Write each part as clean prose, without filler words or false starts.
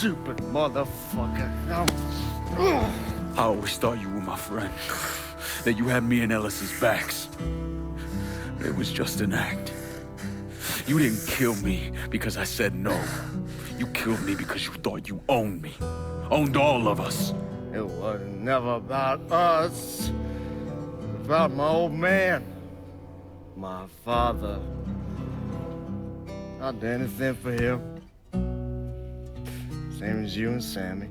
stupid motherfucker. I always thought you were my friend. That you had me and Ellis's backs. It was just an act. You didn't kill me because I said no. You killed me because you thought you owned me. Owned all of us. It was never about us. It was about my old man. My father. I'd do anything for him. Same as you and Sammy.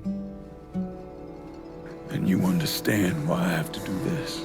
And you understand why I have to do this.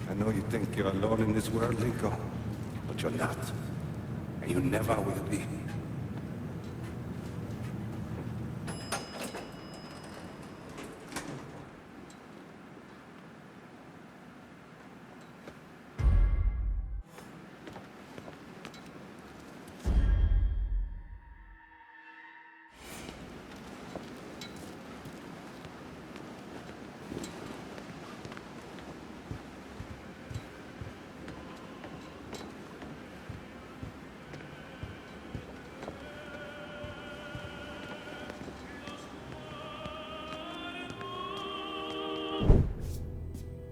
I know you think you're alone in this world, Lincoln, but you're not. And you never will be.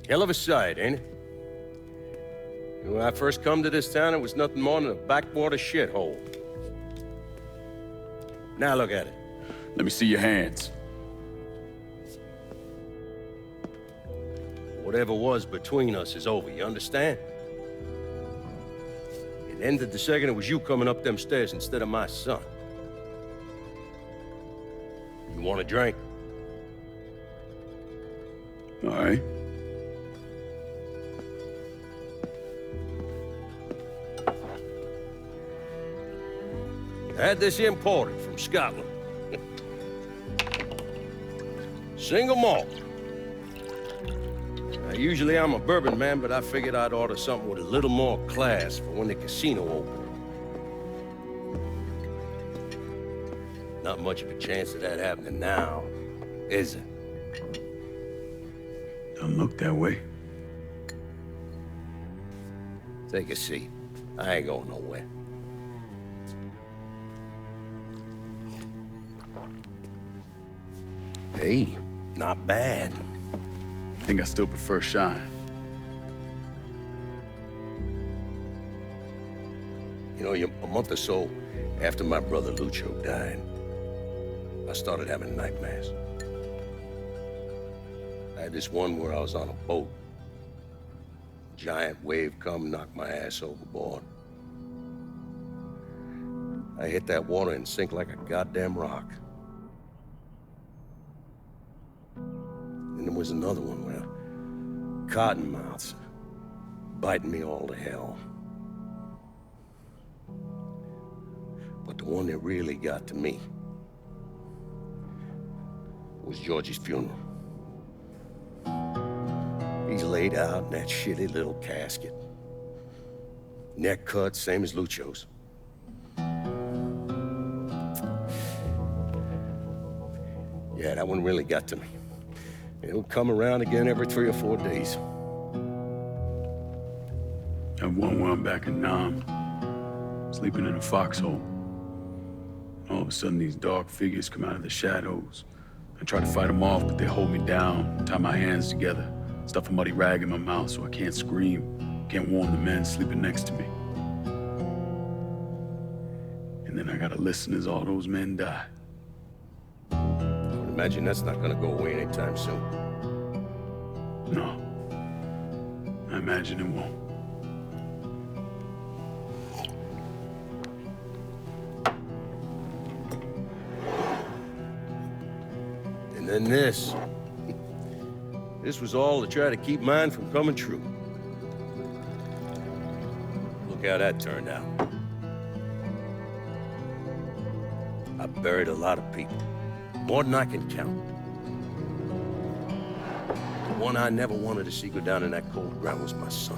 Hell of a sight, ain't it? When I first come to this town, it was nothing more than a backwater shithole. Now look at it. Let me see your hands. Whatever was between us is over, you understand? It ended the second it was you coming up them stairs instead of my son. You want a drink? All right. I had this imported from Scotland. Single malt. Now, usually I'm a bourbon man, but I figured I'd order something with a little more class for when the casino opened. Not much of a chance of that happening now, is it? Don't look that way. Take a seat. I ain't going nowhere. Hey, not bad. I think I still prefer Shine. You know, a month or so after my brother Lucio died, I started having nightmares. I had this one where I was on a boat. Giant wave come, knocked my ass overboard. I hit that water and sink like a goddamn rock. And there was another one where cottonmouths biting me all to hell. But the one that really got to me was Georgie's funeral. He's laid out in that shitty little casket. Neck cut, same as Lucio's. Yeah, that one really got to me. It'll come around again every 3 or 4 days. And one where I'm back in Nam, sleeping in a foxhole. All of a sudden, these dark figures come out of the shadows. I try to fight them off, but they hold me down, tie my hands together, stuff a muddy rag in my mouth so I can't scream, can't warn the men sleeping next to me. And then I gotta listen as all those men die. I would imagine that's not gonna go away anytime soon. No. I imagine it won't. And this. This was all to try to keep mine from coming true. Look how that turned out. I buried a lot of people. More than I can count. The one I never wanted to see go down in that cold ground was my son.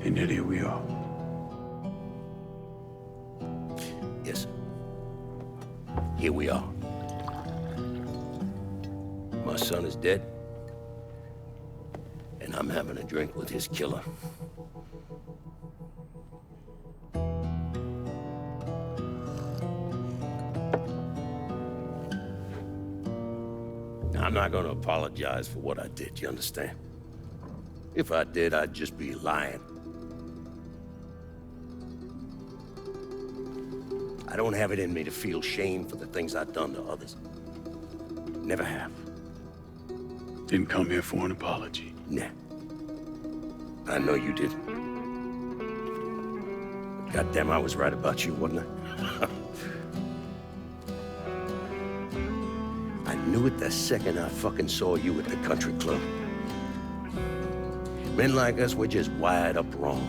And yet here we are. Yes. Here we are. My son is dead. And I'm having a drink with his killer. I'm not gonna apologize for what I did, you understand? If I did, I'd just be lying. I don't have it in me to feel shame for the things I've done to others. Never have. Didn't come here for an apology. Nah. I know you didn't. But goddamn, I was right about you, wasn't I? I knew it the second I fucking saw you at the country club. Men like us, we're just wired up wrong.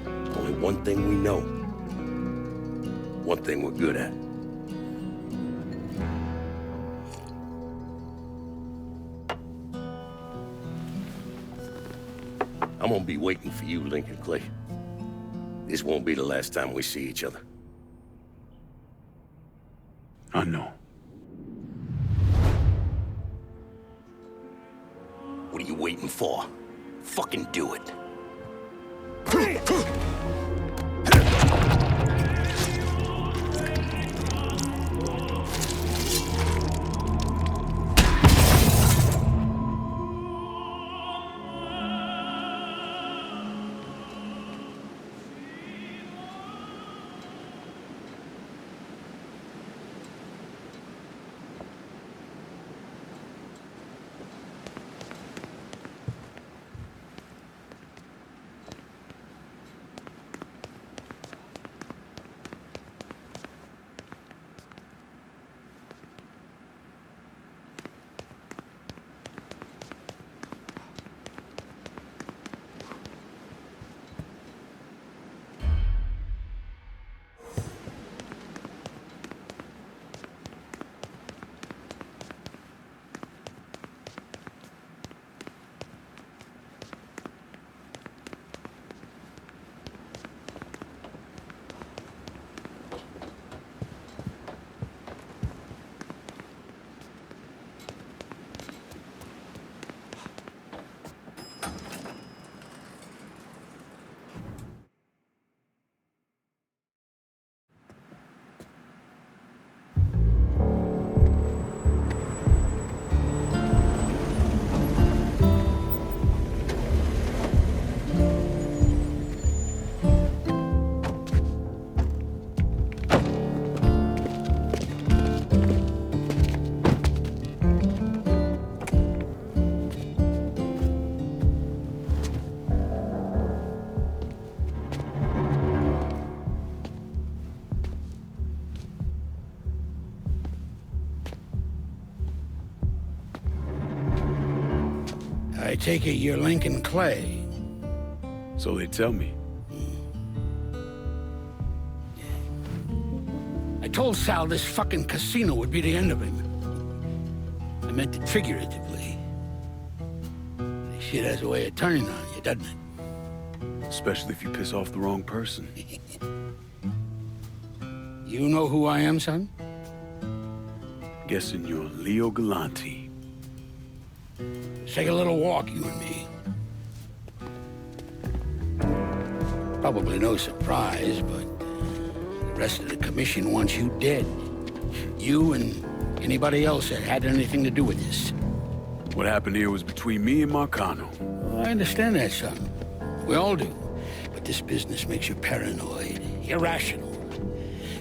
There's only one thing we know. One thing we're good at. I'm gonna be waiting for you, Lincoln Clay. This won't be the last time we see each other. I know. What are you waiting for? Fucking do it. I take it you're Lincoln Clay. So they tell me. I told Sal this fucking casino would be the end of him. I meant it figuratively. This shit has a way of turning on you, doesn't it? Especially if you piss off the wrong person. You know who I am, son? Guessing you're Leo Galante. Let's take a little walk, you and me. Probably no surprise, but the rest of the commission wants you dead. You and anybody else that had anything to do with this. What happened here was between me and Marcano. Well, I understand that, son. We all do. But this business makes you paranoid, irrational.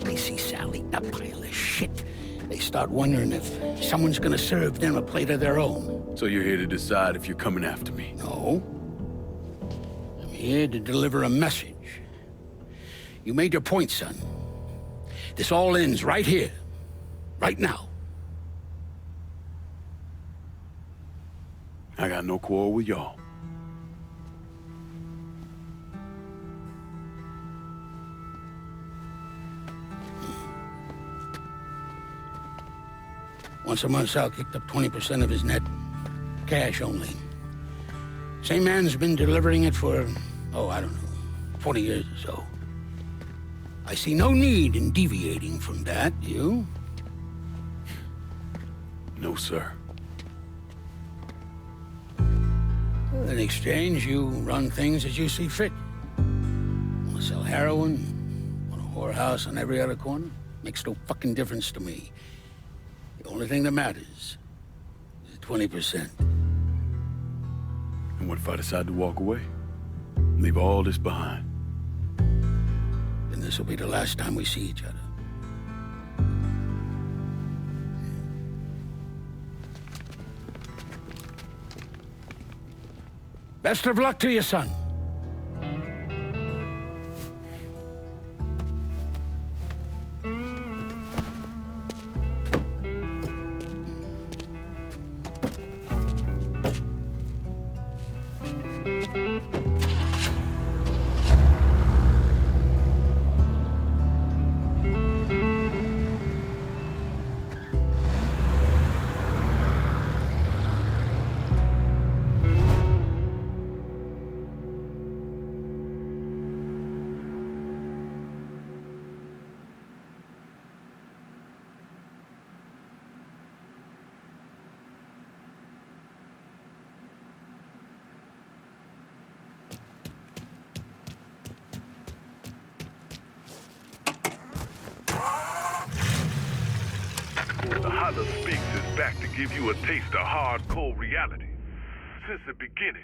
They see Sally, a pile of shit. They start wondering if someone's gonna serve them a plate of their own. So you're here to decide if you're coming after me? No. I'm here to deliver a message. You made your point, son. This all ends right here, right now. I got no quarrel with y'all. Once a month, Sal kicked up 20% of his net. Cash only. Same man's been delivering it for, oh, I don't know, 40 years or so. I see no need in deviating from that, you? No, sir. In exchange, you run things as you see fit. Want to sell heroin? Want a whorehouse on every other corner? Makes no fucking difference to me. The only thing that matters is 20%. And what if I decide to walk away? Leave all this behind? Then this will be the last time we see each other. Best of luck to you, son. The Holler Speaks is back to give you a taste of hardcore reality. Since the beginning,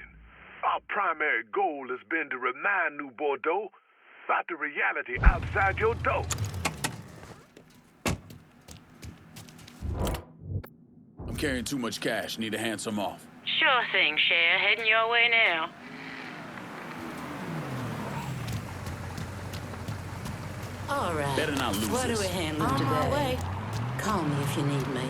our primary goal has been to remind New Bordeaux about the reality outside your door. I'm carrying too much cash. Need to hand some off. Sure thing, Cher. Heading your way now. All right. Better not lose What this. are we handling On today? my way. Call me if you need me.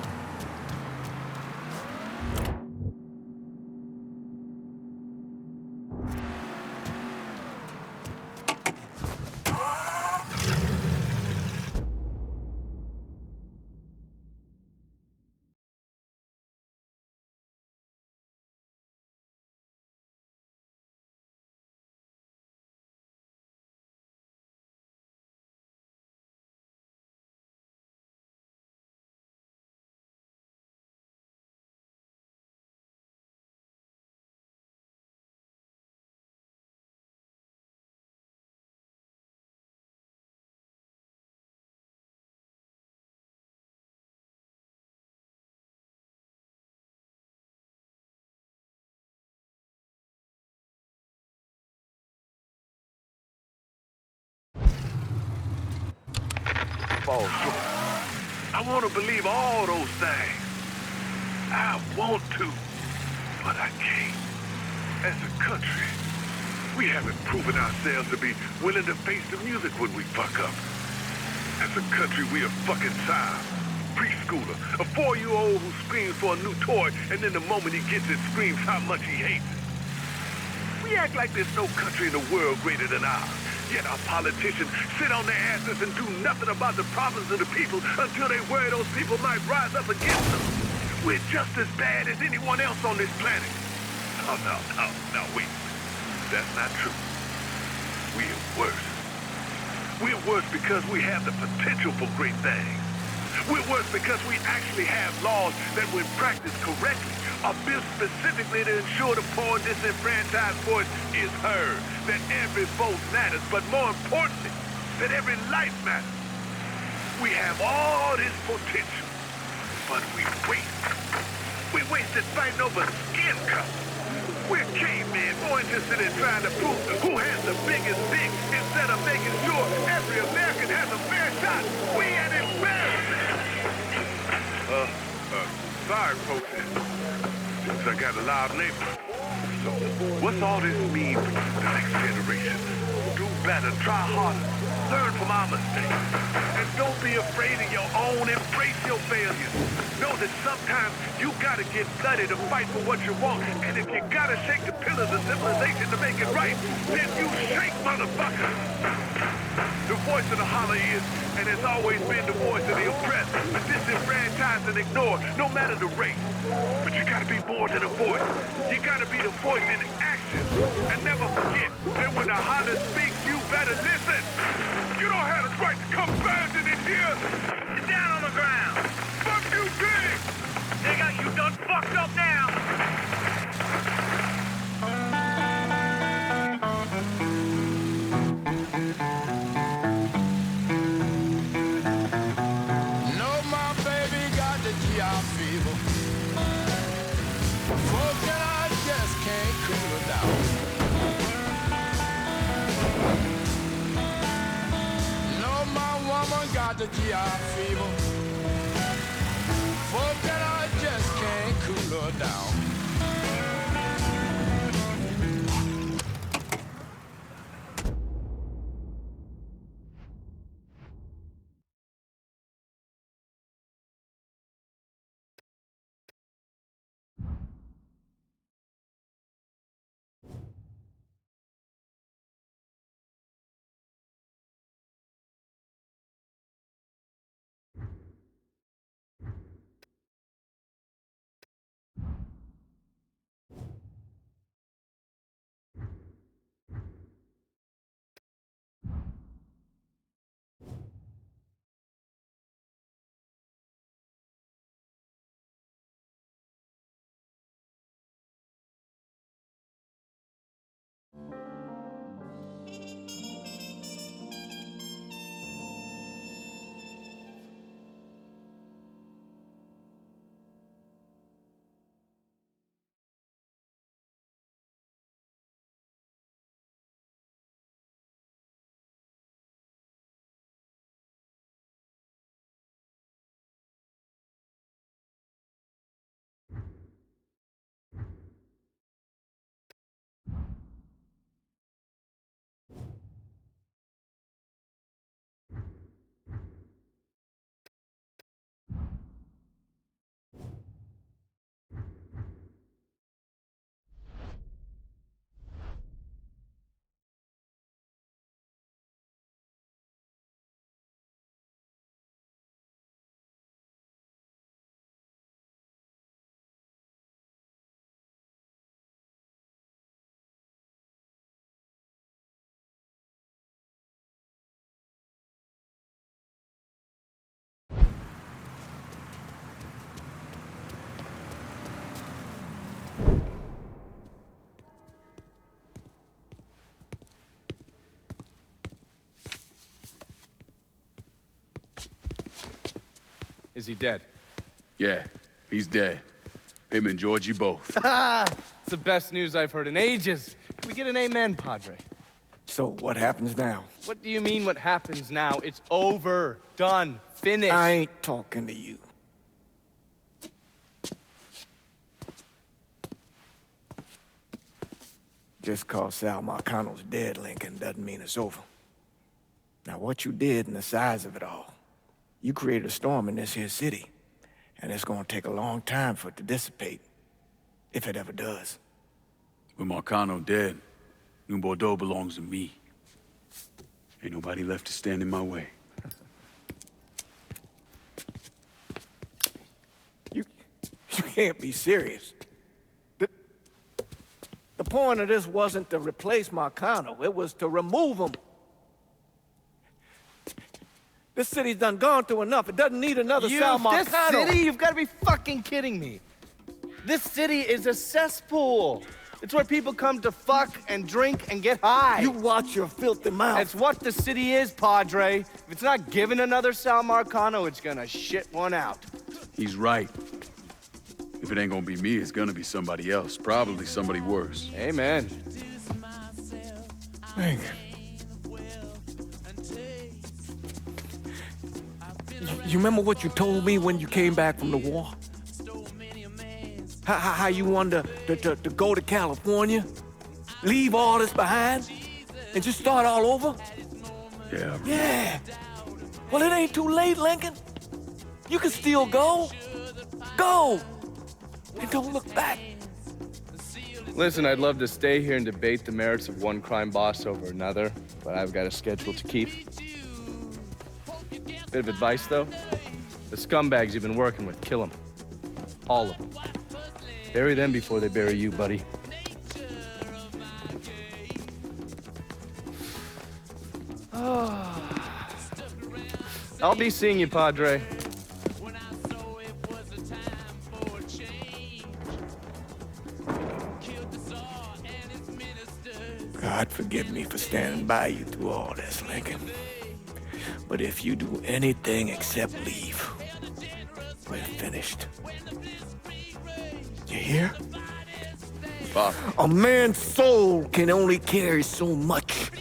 Fall short. I want to believe all those things. I want to, but I can't. As a country, we haven't proven ourselves to be willing to face the music when we fuck up. As a country, we are fucking child, preschooler, a 4-year-old who screams for a new toy, and then the moment he gets it, screams how much he hates it. We act like there's no country in the world greater than ours. Yet our politicians sit on their asses and do nothing about the problems of the people until they worry those people might rise up against them. We're just as bad as anyone else on this planet. No, wait. That's not true. We're worse. We're worse because we have the potential for great things. We're worse because we actually have laws that, when practiced correctly, are built specifically to ensure the poor and disenfranchised voice is heard, that every vote matters, but more importantly, that every life matters. We have all this potential, but we waste. We wasted fighting over skin color. We're cavemen, more interested in trying to prove who has the biggest dick instead of making sure every American has a fair shot. We an embarrassment. Sorry, folks. Since I got a live neighbor. So, what's all this mean for the next generation? Do better, try harder. learn from our mistakes. And don't be afraid of your own. Embrace your failures. Know that sometimes you gotta get bloody to fight for what you want. And if you gotta shake the pillars of civilization to make it right, then you shake, motherfucker. The voice of the holler is, and has always been, the voice of the oppressed, the disenfranchised and ignored, no matter the race. But you gotta be more than a voice. You gotta be the voice in action. And never forget that when the holler speaks, you better listen. You don't have the right to come burning in here. Get down on the ground. Fuck you, big. Nigga, you done fucked up now. The GI fever. Forget I just can't cool her down. Is he dead? Yeah, he's dead. Him and Georgie both. It's the best news I've heard in ages. Can we get an amen, Padre? So, what happens now? What do you mean, what happens now? It's over. Done. Finished. I ain't talking to you. Just cause Sal Marcano's dead, Lincoln, doesn't mean it's over. Now, what you did and the size of it all, you created a storm in this here city, and it's gonna take a long time for it to dissipate, if it ever does. With Marcano dead, New Bordeaux belongs to me. Ain't nobody left to stand in my way. You can't be serious. The point of this wasn't to replace Marcano, it was to remove him. This city's done gone through enough. It doesn't need another Sal Marcano. This city? You've got to be fucking kidding me. This city is a cesspool. It's where people come to fuck and drink and get high. You watch your filthy mouth. It's what the city is, Padre. If it's not giving another Sal Marcano, it's gonna shit one out. He's right. If it ain't gonna be me, it's gonna be somebody else. Probably somebody worse. Amen. Hank. You remember what you told me when you came back from the war? How you wanted to go to California? Leave all this behind? And just start all over? Yeah. Yeah. Well, it ain't too late, Lincoln. You can still go. Go! And don't look back. Listen, I'd love to stay here and debate the merits of one crime boss over another, but I've got a schedule to keep. Bit of advice, though. The scumbags you've been working with, kill them. All of them. Bury them before they bury you, buddy. I'll be seeing you, Padre. God forgive me for standing by you through all this, Lincoln. But if you do anything except leave, we're finished. You hear? Bob. A man's soul can only carry so much.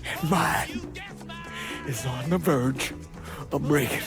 And mine is on the verge of breaking.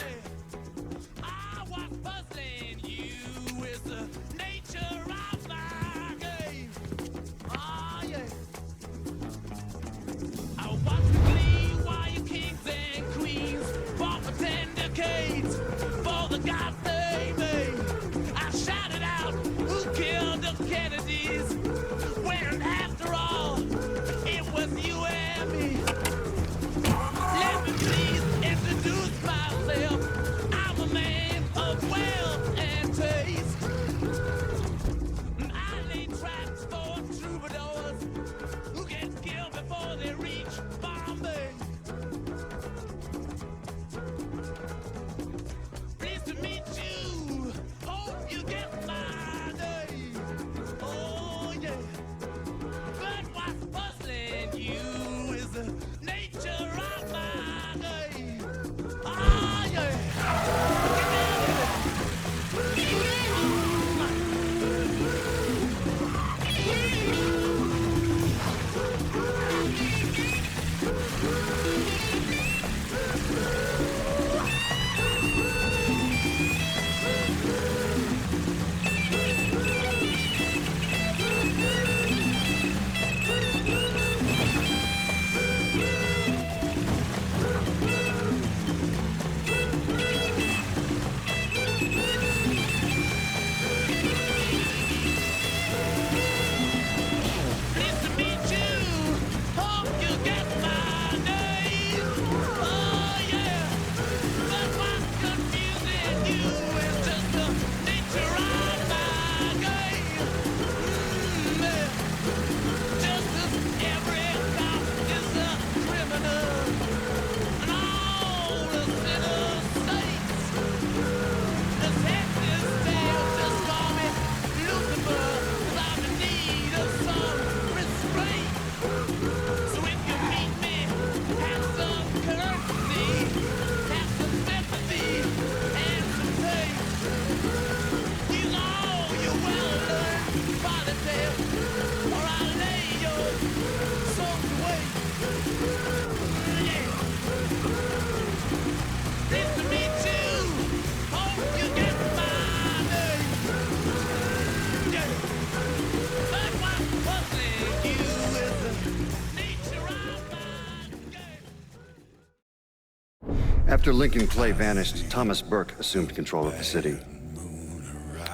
After Lincoln Clay vanished, Thomas Burke assumed control of the city.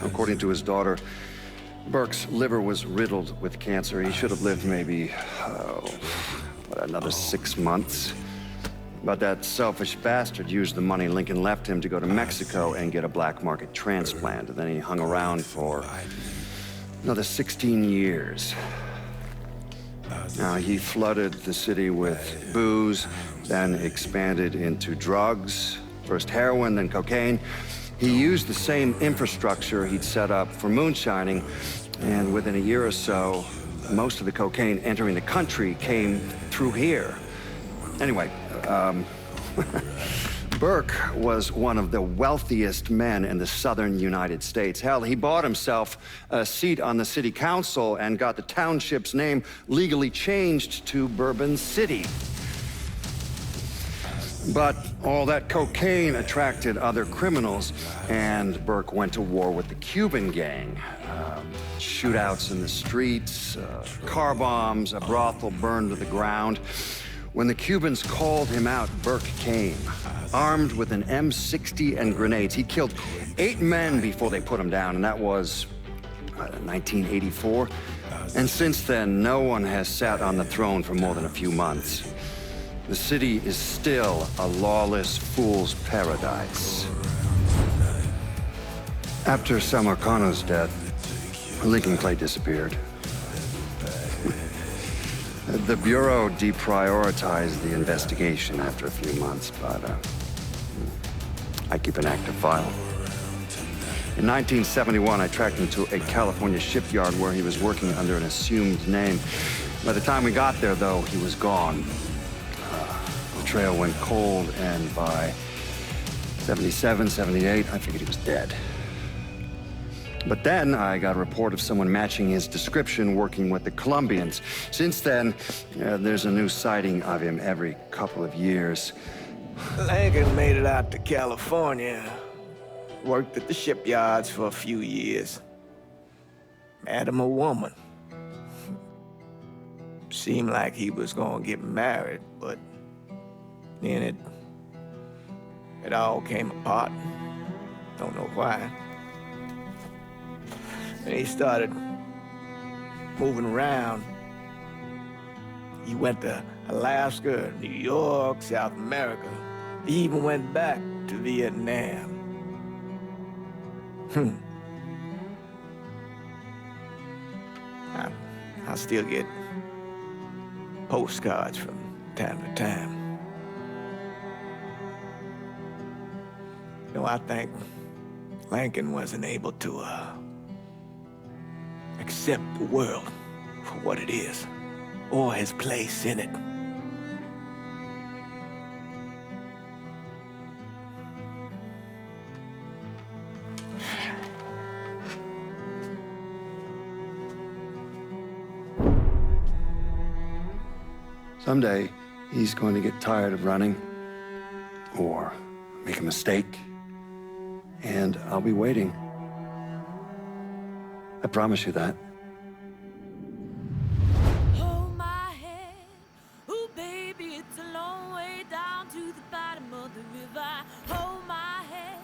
According to his daughter, Burke's liver was riddled with cancer. He should have lived maybe, another 6 months. But that selfish bastard used the money Lincoln left him to go to Mexico and get a black market transplant. And then he hung around for another 16 years. Now, he flooded the city with booze, then expanded into drugs, first heroin, then cocaine. He used the same infrastructure he'd set up for moonshining, and within a year or so, most of the cocaine entering the country came through here. Anyway, Burke was one of the wealthiest men in the southern United States. Hell, he bought himself a seat on the city council and got the township's name legally changed to Bourbon City. But all that cocaine attracted other criminals, and Burke went to war with the Cuban gang. Shootouts in the streets, car bombs, a brothel burned to the ground. When the Cubans called him out, Burke came, armed with an M60 and grenades. He killed 8 men before they put him down, and that was 1984. And since then, no one has sat on the throne for more than a few months. The city is still a lawless fool's paradise. After Samarkano's death, Lincoln Clay disappeared. The Bureau deprioritized the investigation after a few months, but I keep an active file. In 1971, I tracked him to a California shipyard where he was working under an assumed name. By the time we got there, though, he was gone. The trail went cold, and by 77, 78, I figured he was dead. But then I got a report of someone matching his description working with the Colombians. Since then, there's a new sighting of him every couple of years. Lincoln made it out to California. Worked at the shipyards for a few years. Met him a woman. Seemed like he was gonna get married, but then it all came apart. Don't know why. And he started moving around. He went to Alaska, New York, South America. He even went back to Vietnam. I still get postcards from time to time. You know, I think Lincoln wasn't able to accept the world for what it is, or his place in it. Someday, he's going to get tired of running, or make a mistake, and I'll be waiting. I promise you that. Hold my hand, ooh baby, it's a long way down to the bottom of the river. Hold my hand,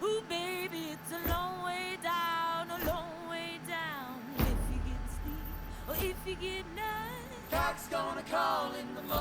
ooh baby, it's a long way down, a long way down. If you get sleep, or if you get night, Doc's gonna call in the morning.